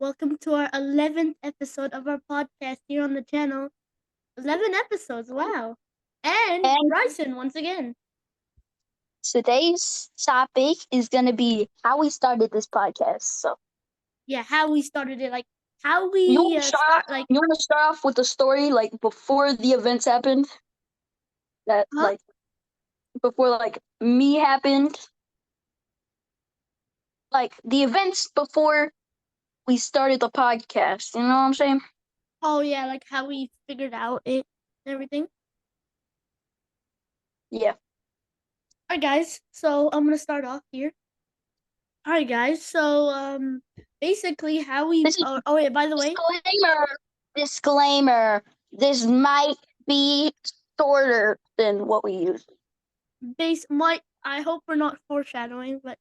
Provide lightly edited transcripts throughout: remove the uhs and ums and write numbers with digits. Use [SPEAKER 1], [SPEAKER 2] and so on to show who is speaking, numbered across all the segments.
[SPEAKER 1] Welcome to our 11th episode of our podcast here on the channel. 11 episodes, wow. And
[SPEAKER 2] And
[SPEAKER 1] Bryson, once again.
[SPEAKER 2] today's topic is going to be how we started this podcast. So,
[SPEAKER 1] Yeah, how we started it, like how
[SPEAKER 2] you
[SPEAKER 1] we
[SPEAKER 2] want to start off?
[SPEAKER 1] start, like,
[SPEAKER 2] You want to start off with the story, like before the events happened. That
[SPEAKER 1] huh?
[SPEAKER 2] before me happened, like the events before we started the podcast. You know what I'm saying?
[SPEAKER 1] Oh, yeah, like how we figured out it and everything.
[SPEAKER 2] Yeah.
[SPEAKER 1] Alright, guys, so I'm gonna start off here. Alright, guys, so, basically how we,
[SPEAKER 2] This is
[SPEAKER 1] yeah, by the way,
[SPEAKER 2] disclaimer. Disclaimer. This might be shorter than what we use.
[SPEAKER 1] I hope we're not foreshadowing, but,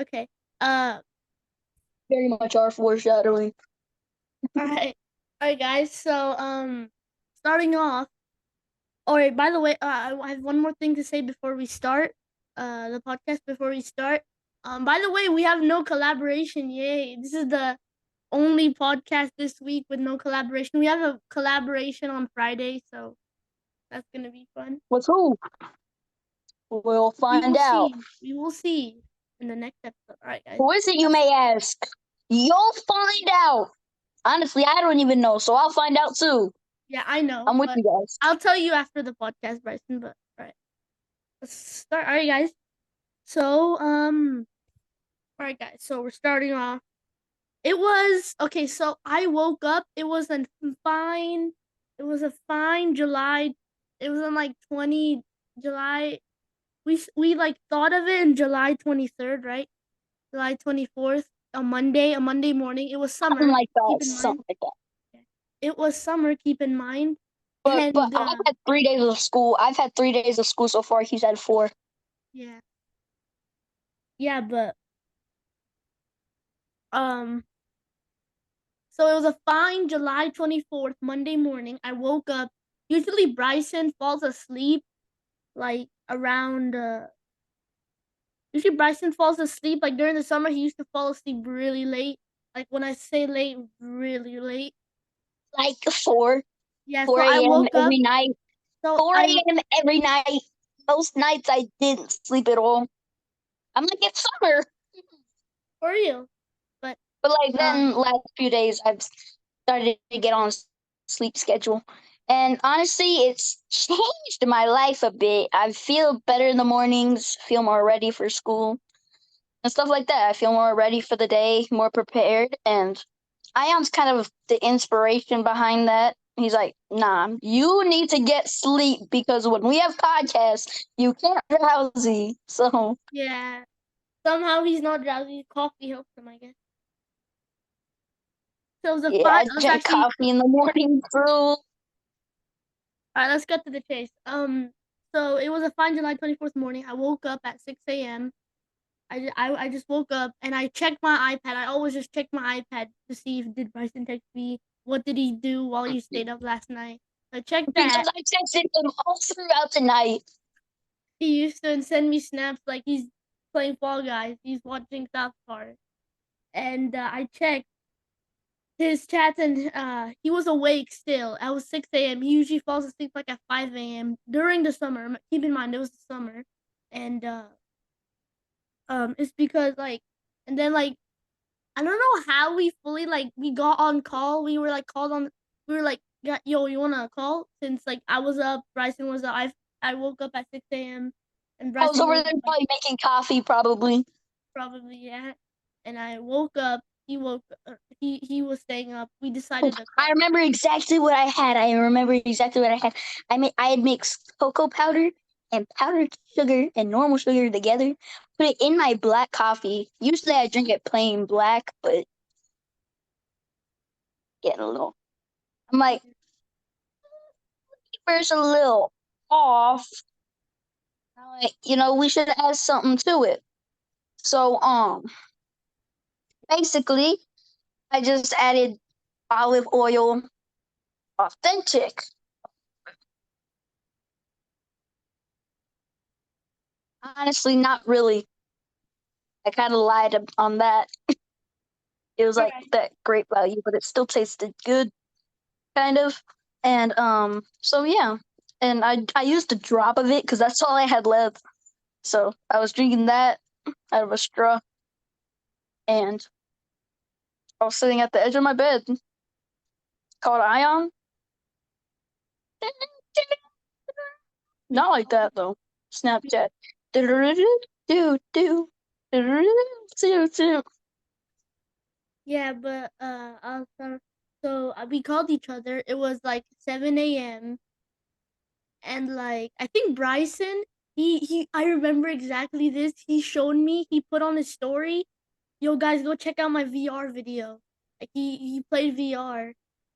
[SPEAKER 1] okay, uh,
[SPEAKER 2] Very much our foreshadowing.
[SPEAKER 1] alright. Alright, guys, so, starting off, alright, by the way, I have one more thing to say before we start, the podcast before we start. By the way, we have no collaboration, yay. This is the only podcast this week with no collaboration. We have a collaboration on Friday, so that's gonna be fun.
[SPEAKER 2] With who? We'll
[SPEAKER 1] We
[SPEAKER 2] find
[SPEAKER 1] will
[SPEAKER 2] out.
[SPEAKER 1] see. We will see in the next episode. Alright, guys.
[SPEAKER 2] Who is it, you may ask? You'll find out. Honestly, I don't even know, so I'll find out too.
[SPEAKER 1] Yeah, I know,
[SPEAKER 2] I'm with
[SPEAKER 1] but
[SPEAKER 2] you guys.
[SPEAKER 1] I'll tell you after the podcast, Bryson, but alright. Let's start. Alright, guys. So, alright, guys. So we're starting off. It was okay. So I woke up. It was a fine. It was a fine July. It was on like 20 July. We like thought of it in July 23rd, right? July 24th, a Monday morning. It was
[SPEAKER 2] Something
[SPEAKER 1] summer.
[SPEAKER 2] like that.
[SPEAKER 1] Keep in mind,
[SPEAKER 2] Something like that.
[SPEAKER 1] it was summer. Keep in mind,
[SPEAKER 2] But
[SPEAKER 1] and
[SPEAKER 2] I've had 3 days of school. I've had 3 days of school so far. He's had 4.
[SPEAKER 1] yeah, yeah, but um. So it was a fine July 24th, Monday morning. I woke up. Usually Bryson falls asleep like around usually Bryson falls asleep like during the summer he used to fall asleep really late. Like when I say late, really late.
[SPEAKER 2] Like 4.
[SPEAKER 1] Yeah,
[SPEAKER 2] 4
[SPEAKER 1] so I
[SPEAKER 2] a.m.
[SPEAKER 1] woke up.
[SPEAKER 2] every night.
[SPEAKER 1] So
[SPEAKER 2] 4
[SPEAKER 1] I
[SPEAKER 2] a.m. every night. Most nights I didn't sleep at all. I'm like, it's summer.
[SPEAKER 1] for real. But
[SPEAKER 2] But like
[SPEAKER 1] uh
[SPEAKER 2] then last few days I've started to get on a sleep schedule. And honestly, it's changed my life a bit. I feel better in the mornings, feel more ready for school and stuff like that. I feel more ready for the day, more prepared. And Ion's kind of the inspiration behind that. He's like, nah, you need to get sleep because when we have podcasts, you can't drowsy. So
[SPEAKER 1] yeah. Somehow he's not drowsy. Coffee helps him, I guess. So it was a
[SPEAKER 2] yeah,
[SPEAKER 1] fine
[SPEAKER 2] I
[SPEAKER 1] let's
[SPEAKER 2] drink
[SPEAKER 1] actually
[SPEAKER 2] coffee in the morning too.
[SPEAKER 1] alright, let's get to the chase. So it was a fine July 24th morning. I woke up at 6 a.m. I just woke up and I checked my iPad. I always just check my iPad to see if did Bryson text me. What did he do while he stayed up last night? I checked that.
[SPEAKER 2] Because I texted him all throughout the night.
[SPEAKER 1] He used to send me snaps like he's playing Fall Guys. He's watching South Park, and I checked his chats and he was awake still. I was 6 a.m. He usually falls asleep like at 5 a.m. during the summer. Keep in mind it was the summer, and it's because like, and then like I don't know how we fully like we got on call. We were like called on. We were like, yo, you wanna call? Since like I was up, Bryson was up. I woke up at 6 a.m. and
[SPEAKER 2] I was
[SPEAKER 1] Bryson
[SPEAKER 2] over
[SPEAKER 1] woke up
[SPEAKER 2] there
[SPEAKER 1] like
[SPEAKER 2] probably making coffee, probably.
[SPEAKER 1] probably yeah. And I woke up. He woke. He was staying up. We decided to
[SPEAKER 2] I
[SPEAKER 1] call.
[SPEAKER 2] remember exactly what I had. I had mixed cocoa powder and powdered sugar and normal sugar together. Put it in my black coffee. Usually I drink it plain black, but getting a little. I'm like, flavor's a little off. I'm like, we should add something to it. So basically, I just added olive oil, authentic. Honestly, not really. I kind of lied on that. It was like
[SPEAKER 1] Right.
[SPEAKER 2] that great value, but it still tasted good, kind of. And so yeah, and I used a drop of it because that's all I had left. So I was drinking that out of a straw, and I was sitting at the edge of my bed, called Ion. Not like that though. Snapchat. Do do do.
[SPEAKER 1] Yeah, but so we called each other. It was like 7 a.m. and like I think Bryson, he I remember exactly this. He showed me. He put on his story, "Yo guys, go check out my VR video." Like he played VR,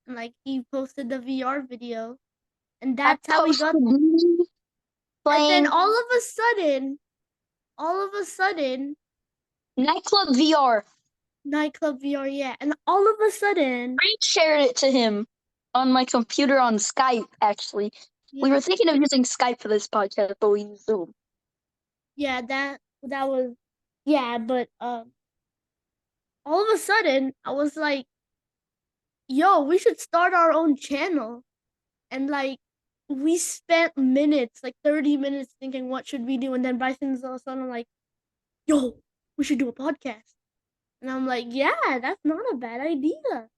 [SPEAKER 1] and like he posted the VR video, and
[SPEAKER 2] I
[SPEAKER 1] that's how we got.
[SPEAKER 2] posted me
[SPEAKER 1] And then
[SPEAKER 2] playing
[SPEAKER 1] all of a sudden,
[SPEAKER 2] nightclub VR.
[SPEAKER 1] nightclub VR, yeah, and all of a sudden,
[SPEAKER 2] I shared it to him on my computer on Skype. Actually, we
[SPEAKER 1] yeah,
[SPEAKER 2] were thinking of using Skype for this podcast, but we used Zoom.
[SPEAKER 1] yeah, that was, yeah, but all of a sudden, I was like, "Yo, we should start our own channel," and like. We spent minutes, like 30 minutes, thinking what should we do, and then Bryson's all of a sudden like, "Yo, we should do a podcast," and I'm like, "Yeah, that's not a bad idea."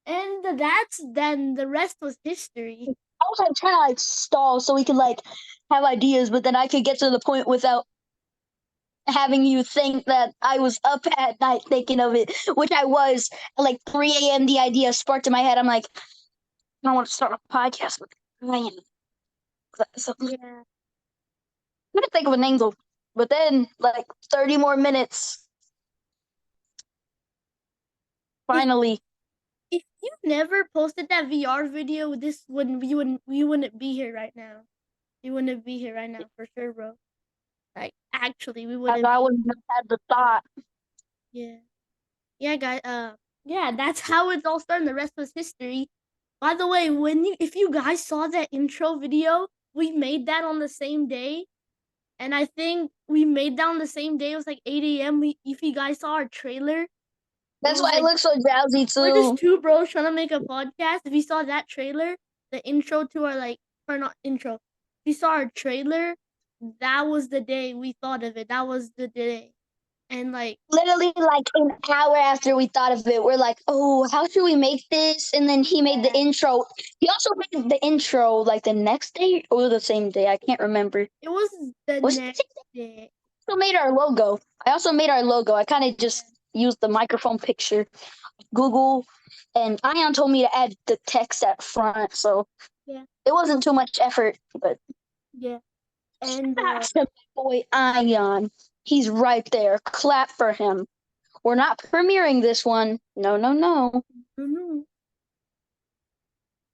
[SPEAKER 1] And that's then the rest was history.
[SPEAKER 2] I was like trying to like stall so we could like have ideas, but then I could get to the point without having you think that I was up at night thinking of it, which I was. At like 3 a.m., the idea sparked in my head. I'm like, I want to start a podcast with Ryan. So I'm
[SPEAKER 1] Yeah.
[SPEAKER 2] gonna think of an angle, but then like 30 more minutes.
[SPEAKER 1] If
[SPEAKER 2] Finally,
[SPEAKER 1] if you never posted that VR video, this wouldn't we wouldn't be here right now. You wouldn't be here right now for sure, bro. Like actually, we
[SPEAKER 2] as
[SPEAKER 1] wouldn't
[SPEAKER 2] I
[SPEAKER 1] be.
[SPEAKER 2] wouldn't have had the thought.
[SPEAKER 1] Yeah. Yeah, guys. Yeah, that's how it all started. And the rest was history. By the way, if you guys saw that intro video, we made that on the same day, and I think we made that on the same day. It was like 8 a.m. If you guys saw our trailer, it
[SPEAKER 2] That's
[SPEAKER 1] was
[SPEAKER 2] why I
[SPEAKER 1] like
[SPEAKER 2] look so drowsy
[SPEAKER 1] we're just
[SPEAKER 2] too.
[SPEAKER 1] two bros trying to make a podcast. If you saw that trailer, the intro to our like, or not intro, if you saw our trailer, that was the day we thought of it. That was the day, and like
[SPEAKER 2] Literally, like an hour after we thought of it, we're like, "Oh, how should we make this?" And then he made the
[SPEAKER 1] yeah,
[SPEAKER 2] intro. He also made the intro like the next day or the same day. I can't remember.
[SPEAKER 1] it was the
[SPEAKER 2] Was
[SPEAKER 1] next day.
[SPEAKER 2] also made our logo. I also made our logo. I kind of
[SPEAKER 1] Yeah,
[SPEAKER 2] just used the microphone picture, Google, and Ion told me to add the text at front, so
[SPEAKER 1] yeah,
[SPEAKER 2] it wasn't too much effort. But
[SPEAKER 1] yeah, and
[SPEAKER 2] that's the boy Ion. He's right there. Clap for him. We're not premiering this one. No, no, no.
[SPEAKER 1] mhm.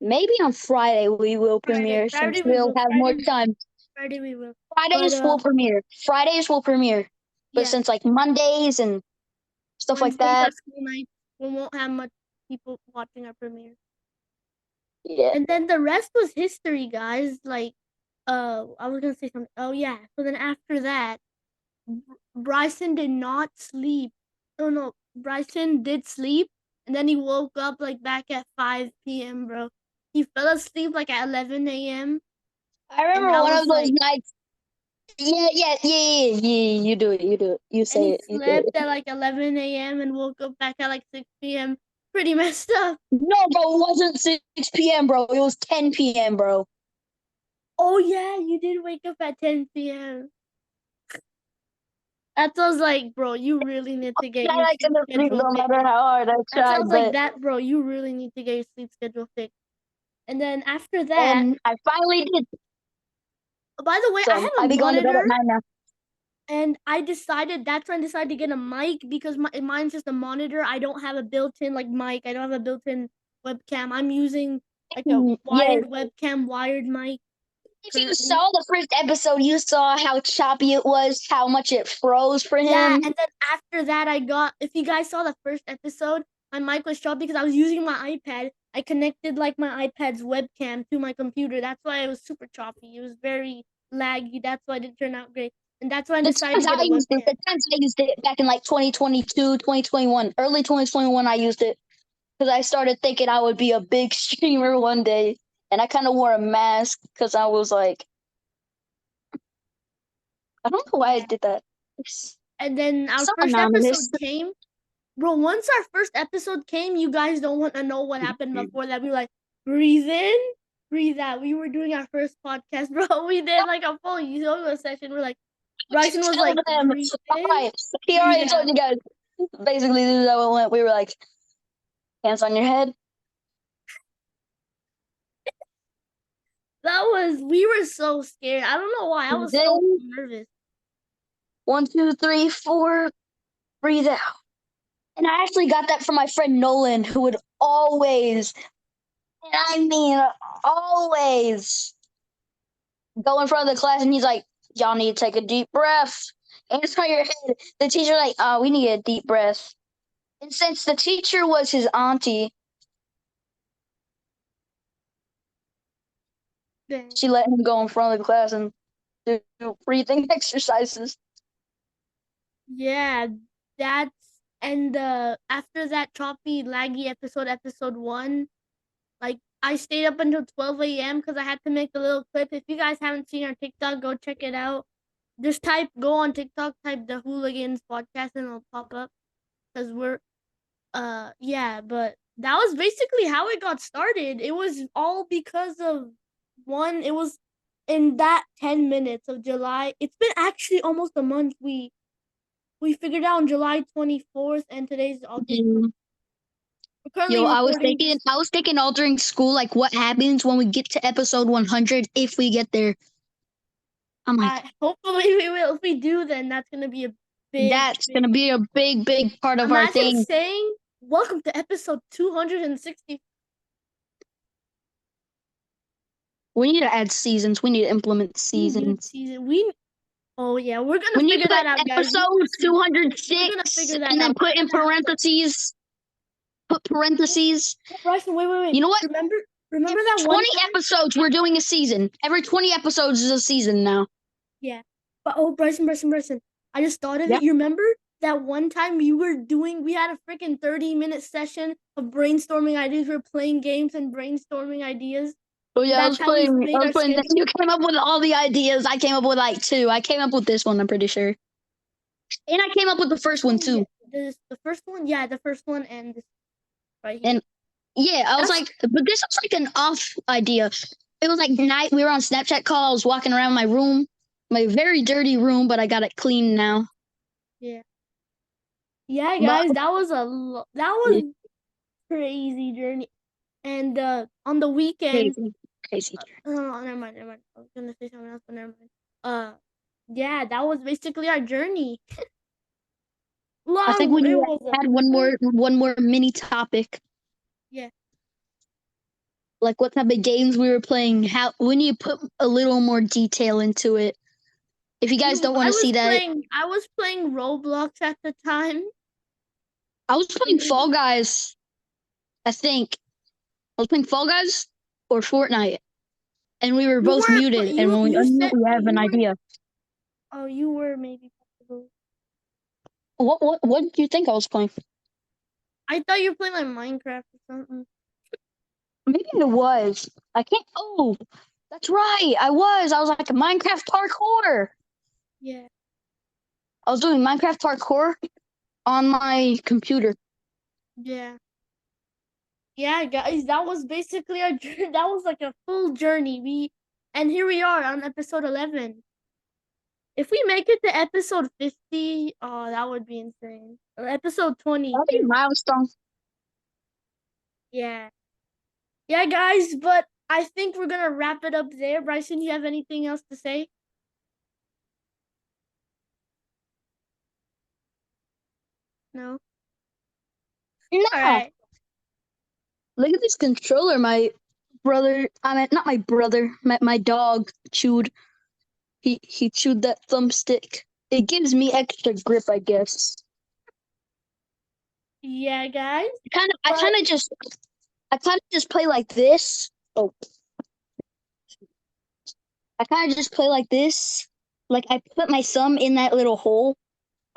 [SPEAKER 2] Maybe on Friday we will premiere since
[SPEAKER 1] Friday we
[SPEAKER 2] we'll
[SPEAKER 1] will.
[SPEAKER 2] have more time.
[SPEAKER 1] Friday we will. But
[SPEAKER 2] Fridays will premiere. Fridays will premiere. But
[SPEAKER 1] yeah,
[SPEAKER 2] since like Mondays and stuff like
[SPEAKER 1] Wednesdays are
[SPEAKER 2] that,
[SPEAKER 1] school nights. We won't have much people watching our premiere.
[SPEAKER 2] yeah.
[SPEAKER 1] And then the rest was history, guys. Like, I was gonna say something. Oh yeah. So then after that, Bryson did not sleep. Oh no, Bryson did sleep, and then he woke up like back at 5 p.m., bro. He fell asleep like at 11 a.m.
[SPEAKER 2] I
[SPEAKER 1] and
[SPEAKER 2] remember
[SPEAKER 1] that
[SPEAKER 2] one
[SPEAKER 1] was
[SPEAKER 2] of those
[SPEAKER 1] like,
[SPEAKER 2] nights. Yeah. You do it. You do it. You
[SPEAKER 1] and
[SPEAKER 2] say
[SPEAKER 1] he
[SPEAKER 2] it. You say
[SPEAKER 1] slept
[SPEAKER 2] it.
[SPEAKER 1] at like 11 a.m. and woke up back at like 6 p.m. Pretty messed up.
[SPEAKER 2] No, bro, it wasn't 6 p.m., bro. It was 10 p.m., bro.
[SPEAKER 1] Oh yeah, you did wake up at 10 p.m. That sounds like, bro, you really need to get your
[SPEAKER 2] I
[SPEAKER 1] sleep
[SPEAKER 2] couldn't sleep
[SPEAKER 1] schedule
[SPEAKER 2] no
[SPEAKER 1] fixed.
[SPEAKER 2] matter how hard I
[SPEAKER 1] That
[SPEAKER 2] tried,
[SPEAKER 1] sounds like
[SPEAKER 2] but
[SPEAKER 1] that, bro. You really need to get your sleep schedule fixed. And then after that,
[SPEAKER 2] and I finally did.
[SPEAKER 1] by the way, I
[SPEAKER 2] So
[SPEAKER 1] have a
[SPEAKER 2] I be going to bed at
[SPEAKER 1] monitor,
[SPEAKER 2] 9 now.
[SPEAKER 1] and that's when I decided to get a mic because mine's just a monitor. I don't have a built-in like mic. I don't have a built-in webcam. I'm using like a
[SPEAKER 2] Yeah.
[SPEAKER 1] wired webcam, wired mic
[SPEAKER 2] If you
[SPEAKER 1] currently.
[SPEAKER 2] saw the first episode, you saw how choppy it was, how much it froze for
[SPEAKER 1] Yeah,
[SPEAKER 2] him.
[SPEAKER 1] and then after that, if you guys saw the first episode, my mic was choppy because I was using my iPad. I connected like my iPad's webcam to my computer. That's why it was super choppy. It was very laggy. That's why it didn't turn out great. And that's when I
[SPEAKER 2] The
[SPEAKER 1] decided
[SPEAKER 2] times
[SPEAKER 1] to get
[SPEAKER 2] I
[SPEAKER 1] a
[SPEAKER 2] used it,
[SPEAKER 1] webcam.
[SPEAKER 2] the times I used it back in like 2022, 2021, early 2021, I used it because I started thinking I would be a big streamer one day, and I kind of wore a mask because I was like, I don't know why I
[SPEAKER 1] Yeah.
[SPEAKER 2] did that. It's
[SPEAKER 1] And then our
[SPEAKER 2] so
[SPEAKER 1] first
[SPEAKER 2] anonymous.
[SPEAKER 1] episode came. Bro, once our first episode came, you guys don't want to know what happened before that. We were like, breathe in, breathe out. We were doing our first podcast, bro. We did like a full yoga session. We're like, Bryson was
[SPEAKER 2] Tell
[SPEAKER 1] like,
[SPEAKER 2] them,
[SPEAKER 1] breathe
[SPEAKER 2] all
[SPEAKER 1] in,
[SPEAKER 2] right, he
[SPEAKER 1] breathe
[SPEAKER 2] already told
[SPEAKER 1] out.
[SPEAKER 2] you guys. Basically, this is how it went. We were like, hands on your head.
[SPEAKER 1] We were so scared. I don't know why. I was so
[SPEAKER 2] Then
[SPEAKER 1] nervous.
[SPEAKER 2] 1, 2, 3, 4, breathe out. And I actually got that from my friend Nolan, who would always, and I mean always, go in front of the class and he's like, y'all need to take a deep breath. Hands on your head. The teacher like, we need a deep breath. And since the teacher was his auntie, she let him go in front of the class and do breathing exercises.
[SPEAKER 1] Yeah, that's and after that choppy laggy episode 1, like I stayed up until 12 a.m. because I had to make a little clip. If you guys haven't seen our TikTok, go check it out. Just go on TikTok, type the Hooligans Podcast, and it'll pop up. Because we're yeah, but that was basically how it got started. It was all because of one. It was in that 10 minutes of July. It's been actually almost a month. We figured out on July 24th, and today's August.
[SPEAKER 2] Mm.
[SPEAKER 1] We're currently
[SPEAKER 2] Yo,
[SPEAKER 1] recording.
[SPEAKER 2] I was thinking all during school, like what happens when we get to episode 100 if we get there. I'm like,
[SPEAKER 1] Hopefully we will. If we do, then that's gonna be a
[SPEAKER 2] that's
[SPEAKER 1] big.
[SPEAKER 2] gonna be a big part of our
[SPEAKER 1] Imagine
[SPEAKER 2] thing.
[SPEAKER 1] saying, "Welcome to episode 260."
[SPEAKER 2] We need to add seasons. We need to implement
[SPEAKER 1] We need
[SPEAKER 2] seasons.
[SPEAKER 1] season. Oh yeah, we're
[SPEAKER 2] We
[SPEAKER 1] gonna
[SPEAKER 2] need
[SPEAKER 1] figure
[SPEAKER 2] to put
[SPEAKER 1] that out, guys.
[SPEAKER 2] episode
[SPEAKER 1] We're gonna
[SPEAKER 2] 206
[SPEAKER 1] figure that
[SPEAKER 2] and then
[SPEAKER 1] out.
[SPEAKER 2] put in parentheses. Put parentheses.
[SPEAKER 1] Bryson, wait.
[SPEAKER 2] You know what?
[SPEAKER 1] Remember
[SPEAKER 2] Every
[SPEAKER 1] that one
[SPEAKER 2] 20
[SPEAKER 1] time?
[SPEAKER 2] episodes, we're doing a season. Every 20 episodes is a season now.
[SPEAKER 1] Yeah. But Bryson. I just thought of
[SPEAKER 2] Yeah.
[SPEAKER 1] it. You remember that one time we had a freaking 30-minute session of brainstorming ideas. We were playing games and brainstorming ideas.
[SPEAKER 2] Oh yeah,
[SPEAKER 1] That's how we made our schedule.
[SPEAKER 2] You came up with all the ideas. I came up with like 2. I came up with this one, I'm pretty sure. And I came up with the first one too.
[SPEAKER 1] The first one? Yeah, the first one and this right here.
[SPEAKER 2] And yeah, I was like, but this was like an off idea. It was like night. We were on Snapchat call. I was walking around my room, my very dirty room, but I got it clean now.
[SPEAKER 1] Yeah. Yeah, guys, that was crazy journey. And on the weekend,
[SPEAKER 2] crazy.
[SPEAKER 1] never mind. I was gonna say something else, but never mind. Yeah, that was basically our journey.
[SPEAKER 2] I think we need to add one more mini topic.
[SPEAKER 1] Yeah.
[SPEAKER 2] Like what type of games we were playing. How we need to put a little more detail into it. If you guys don't want to see that,
[SPEAKER 1] I was playing Roblox at the time.
[SPEAKER 2] I was playing Fall Guys. I think I was playing Fall Guys or Fortnite, and we were both muted. And when we unmute, we have an idea.
[SPEAKER 1] Oh, you were maybe possible.
[SPEAKER 2] What did you think I was playing?
[SPEAKER 1] I thought you were playing like Minecraft or something.
[SPEAKER 2] Maybe it was. I can't. Oh, that's right. I was like a Minecraft parkour.
[SPEAKER 1] Yeah.
[SPEAKER 2] I was doing Minecraft parkour on my computer.
[SPEAKER 1] Yeah. Yeah, guys, that was basically our journey. That was like a full journey. And here we are on episode 11. If we make it to episode 50, oh, that would be insane. Or episode 20.
[SPEAKER 2] That'd be a milestone.
[SPEAKER 1] Yeah. Yeah, guys, but I think we're gonna wrap it up there. Bryson, you have anything else to say? No?
[SPEAKER 2] No.
[SPEAKER 1] All right.
[SPEAKER 2] Look at this controller, my brother. Not my brother. My dog chewed. He chewed that thumbstick. It gives me extra grip, I guess.
[SPEAKER 1] Yeah, guys.
[SPEAKER 2] I kind of just play like this. Oh. I kind of just play like this, like I put my thumb in that little hole.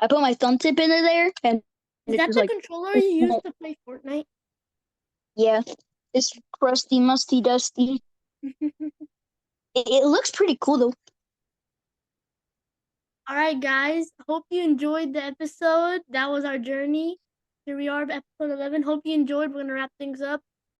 [SPEAKER 2] I put my thumb tip into there, and
[SPEAKER 1] Is
[SPEAKER 2] it's
[SPEAKER 1] that
[SPEAKER 2] just
[SPEAKER 1] the
[SPEAKER 2] like,
[SPEAKER 1] controller you used to play Fortnite?
[SPEAKER 2] yeah, it's crusty, musty, dusty. It looks pretty cool though.
[SPEAKER 1] All right, guys. Hope you enjoyed the episode. That was our journey. Here we are, episode 11. Hope you enjoyed. We're gonna wrap things up.